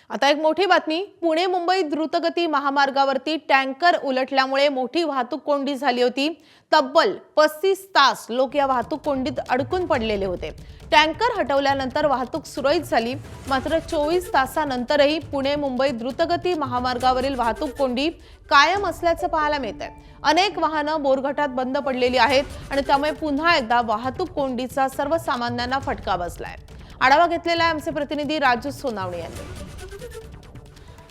आता एक मोठी बातमी। पुणे मुंबई द्रुतगती महामार्गावरती टँकर उलटल्यामुळे मोठी वाहतूक कोंडी झाली होती। तब्बल 35 तास लोक या वाहतूक कोंडीत अडकून पडलेले होते। टँकर हटवल्यानंतर वाहतूक सुरळीत झाली, मात्र 24 तासानंतरही पुणे मुंबई द्रुतगती महामार्गावरील वाहतूक कोंडी कायम असल्याचं पाहायला मिळतंय। अनेक वाहनं बोरघाटात बंद पडलेली आहेत आणि त्यामुळे पुन्हा एकदा वाहतूक कोंडीचा सर्वसामान्यांना फटका बसलाय। आढावा घेतलेला आहे आमचे प्रतिनिधी राजू सोनावणे यांनी।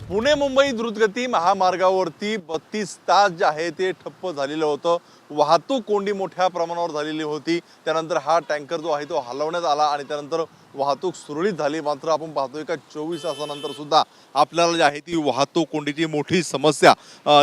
पुणे मुंबई द्रुतगती महामार्गावरती 32 तास जे आहे ते ठप्प झालेलं होतं। वाहतूक कोंडी मोठ्या प्रमाणावर झालेली होती। त्यानंतर हा टँकर जो आहे तो हलवण्यात आला आणि त्यानंतर वाहतूक सुरळीत झाली। मात्र आपण पाहतोय का 24 तासानंतर सुद्धा आपल्याला जी आहे ती वाहतूक कोंडीची मोठी समस्या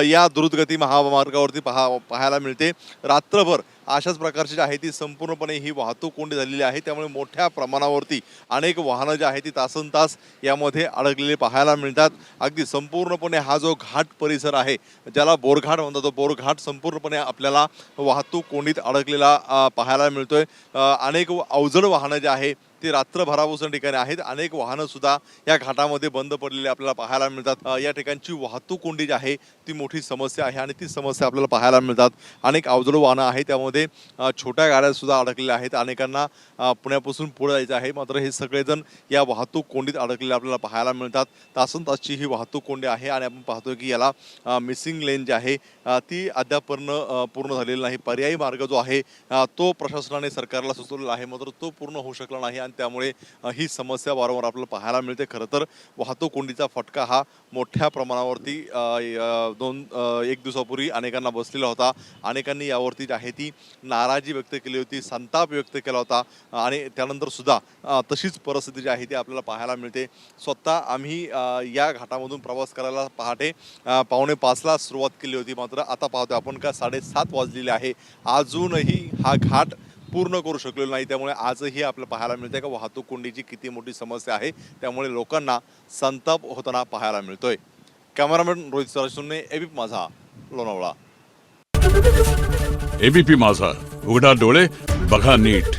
या द्रुतगती महामार्गावरती पाहायला मिळते। रात्रभर अशाच प्रकारची जी आहे ती संपूर्णपणे ही वाहतूक कोंडी झालेली आहे। त्यामुळे मोठ्या प्रमाणावरती अनेक वाहनं जी आहे ती तासनतास यामध्ये अडकलेली पाहायला मिळतात। अगदी संपूर्णपणे हा जो घाट परिसर आहे, ज्याला बोरघाट म्हणतात, तो बोरघाट संपूर्णपणे आपल्याला वाहतूक कोंडीत अडकलेला पाहायला मिळतोय। अनेक अवजड वाहनं जे आहे ते रात्रभरापासून ठिकाणी आहेत। अनेक वाहनं सुद्धा या घाटामध्ये बंद पडलेली आपल्याला पाहायला मिळतात। या ठिकाणची वाहतूक कोंडी जी आहे ती मोठी समस्या आहे आणि ती समस्या आपल्याला पाहायला मिळतात। अनेक अवजड वाहनं आहेत, त्यामध्ये छोट्या गाड्या सुद्धा अडकलेल्या आहेत। अनेकांना पुण्यापासून पुढे जायचं आहे, मात्र हे सगळेजण या वाहतूक कोंडीत अडकलेले आपल्याला पाहायला मिळतात। तासनतासची ही वाहतूक कोंडी आहे आणि आपण पाहतोय की याला मिसिंग लेन जी आहे ती अद्यापपर्यंत पूर्ण झालेली नाही। पर्यायी मार्ग जो आहे तो प्रशासनाने सरकारला सुचवलेला आहे, मात्र तो पूर्ण होऊ शकला नाही आणि त्यामुळे ही समस्या वारंवार आपल्याला पाहायला मिळते। खरं तर वाहतूक कोंडीचा फटका हा मोठ्या प्रमाणावरती एक दिवसापूर्वी अनेकांना बसलेला होता। अनेकांनी यावरती जी आहे ती नाराजी व्यक्त केली होती, संताप व्यक्त केला होता आणि त्यानंतर सुद्धा तशीच परिस्थिती जी आहे ती आपल्याला पाहायला मिळते। स्वतः आम्ही या घाटामधून प्रवास करायला पहाटे 4:45ला सुरुवात केली होती, मात्र आता पाहतो आपण का 7:30 वाजलेले आहे, अजूनही हा घाट पूर्ण करू शकलेलो नाही। त्यामुळे आजही आपल्याला पाहायला मिळते का वाहतूक कोंडीची किती मोठी समस्या आहे। त्यामुळे लोकांना संताप होताना पाहायला मिळतोय। कॅमेरामॅन रोहित सरसुने, एबीपी माझा, लोणावळा। एबीपी माझा, उघडा डोळे बघा नीट।